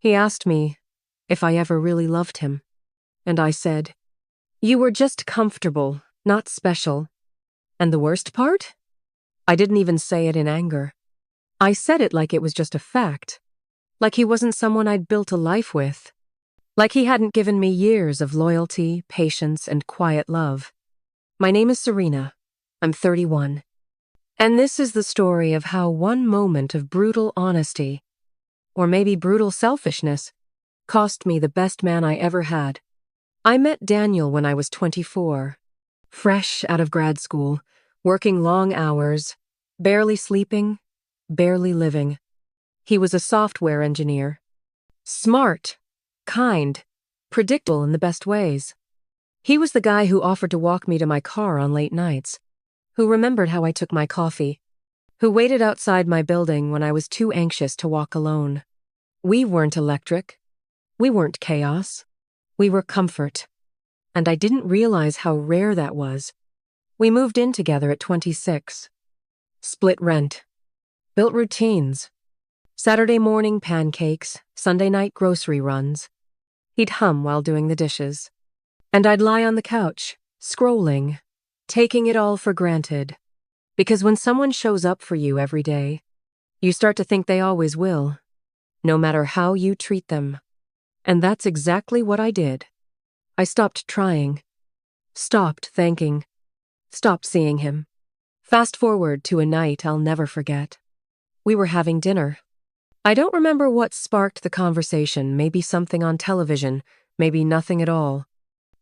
He asked me if I ever really loved him, and I said, "You were just comfortable, not special." And the worst part? I didn't even say it in anger. I said it like it was just a fact, like he wasn't someone I'd built a life with, like he hadn't given me years of loyalty, patience, and quiet love. My name is Serena. I'm 31. And this is the story of how one moment of brutal honesty, or maybe brutal selfishness, cost me the best man I ever had. I met Daniel when I was 24, fresh out of grad school, working long hours, barely sleeping, barely living. He was a software engineer. Smart, kind, predictable in the best ways. He was the guy who offered to walk me to my car on late nights, who remembered how I took my coffee, who waited outside my building when I was too anxious to walk alone. We weren't electric. We weren't chaos. We were comfort. And I didn't realize how rare that was. We moved in together at 26. Split rent. Built routines. Saturday morning pancakes, Sunday night grocery runs. He'd hum while doing the dishes. And I'd lie on the couch, scrolling, taking it all for granted. Because when someone shows up for you every day, you start to think they always will, no matter how you treat them. And that's exactly what I did. I stopped trying, stopped thanking, stopped seeing him. Fast forward to a night I'll never forget. We were having dinner. I don't remember what sparked the conversation, maybe something on television, maybe nothing at all.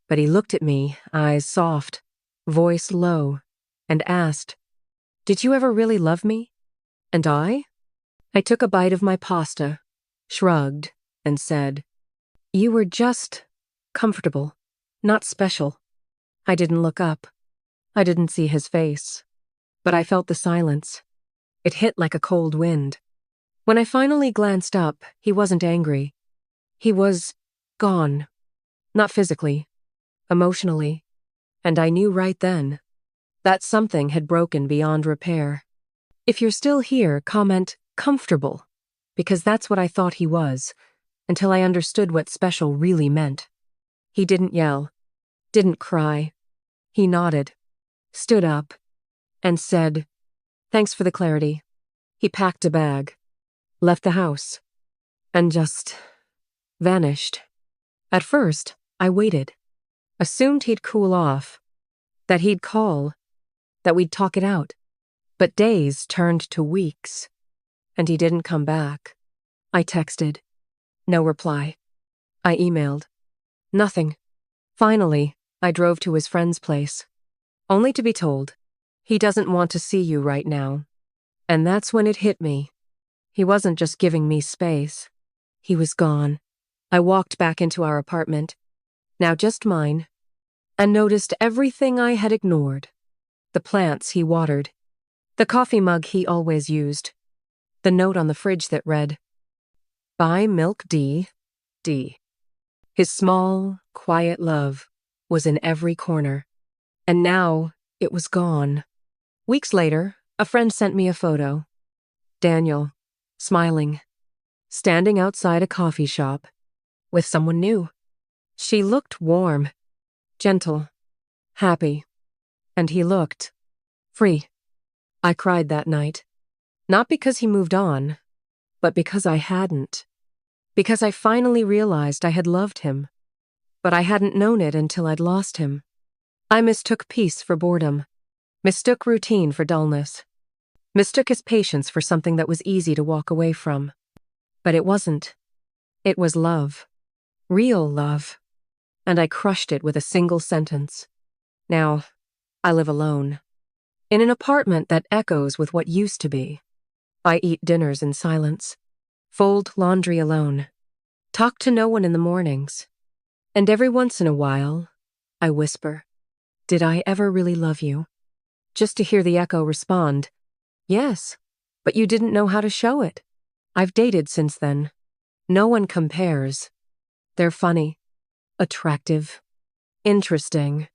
But he looked at me, eyes soft, voice low, and asked, "Did you ever really love me?" And I took a bite of my pasta, shrugged, and said, "You were just comfortable, not special." I didn't look up. I didn't see his face. But I felt the silence. It hit like a cold wind. When I finally glanced up, he wasn't angry. He was gone. Not physically. Emotionally. And I knew right then that something had broken beyond repair. If you're still here, comment comfortable, because that's what I thought he was, until I understood what special really meant. He didn't yell, didn't cry. He nodded, stood up, and said, "Thanks for the clarity." He packed a bag, left the house, and just vanished. At first, I waited. Assumed he'd cool off, that he'd call, that we'd talk it out. But days turned to weeks, and he didn't come back. I texted. No reply. I emailed. Nothing. Finally, I drove to his friend's place, only to be told, "He doesn't want to see you right now." And that's when it hit me. He wasn't just giving me space. He was gone. I walked back into our apartment, now just mine, and noticed everything I had ignored. The plants he watered, the coffee mug he always used, the note on the fridge that read, "Buy milk D. D." His small, quiet love was in every corner. And now it was gone. Weeks later, a friend sent me a photo. Daniel, smiling, standing outside a coffee shop with someone new. She looked warm, gentle, happy, and he looked free. I cried that night, not because he moved on, but because I hadn't. Because I finally realized I had loved him, but I hadn't known it until I'd lost him. I mistook peace for boredom, mistook routine for dullness, mistook his patience for something that was easy to walk away from. But it wasn't. It was love. Real love. And I crushed it with a single sentence. Now, I live alone. In an apartment that echoes with what used to be. I eat dinners in silence. Fold laundry alone. Talk to no one in the mornings. And every once in a while, I whisper, "Did I ever really love you?" Just to hear the echo respond, "Yes, but you didn't know how to show it." I've dated since then. No one compares. They're funny, attractive, interesting,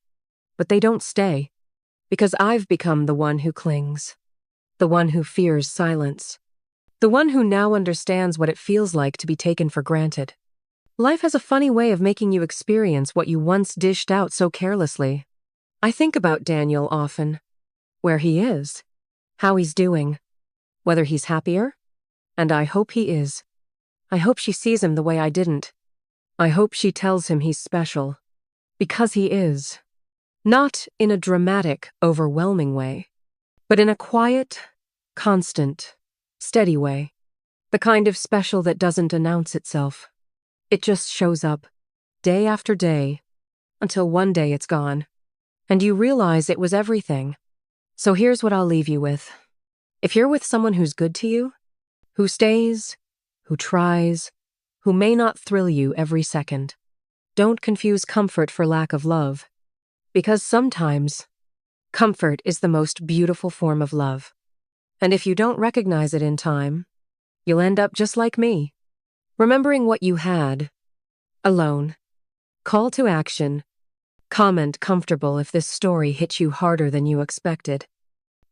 but they don't stay, because I've become the one who clings, the one who fears silence, The one who now understands what it feels like to be taken for granted. Life has a funny way of making you experience what you once dished out so carelessly. I think about Daniel often. Where he is. How he's doing. Whether he's happier. And I hope he is. I hope she sees him the way I didn't. I hope she tells him he's special. Because he is. Not in a dramatic, overwhelming way, but in a quiet, constant, steady way. The kind of special that doesn't announce itself. It just shows up, day after day, until one day it's gone. And you realize it was everything. So here's what I'll leave you with. If you're with someone who's good to you, who stays, who tries, who may not thrill you every second, don't confuse comfort for lack of love. Because sometimes, comfort is the most beautiful form of love. And if you don't recognize it in time, you'll end up just like me, remembering what you had, alone. Call to action. Comment comfortable if this story hit you harder than you expected.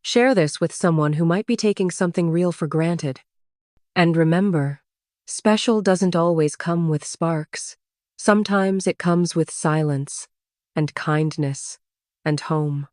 Share this with someone who might be taking something real for granted. And remember, special doesn't always come with sparks. Sometimes it comes with silence, and kindness, and home.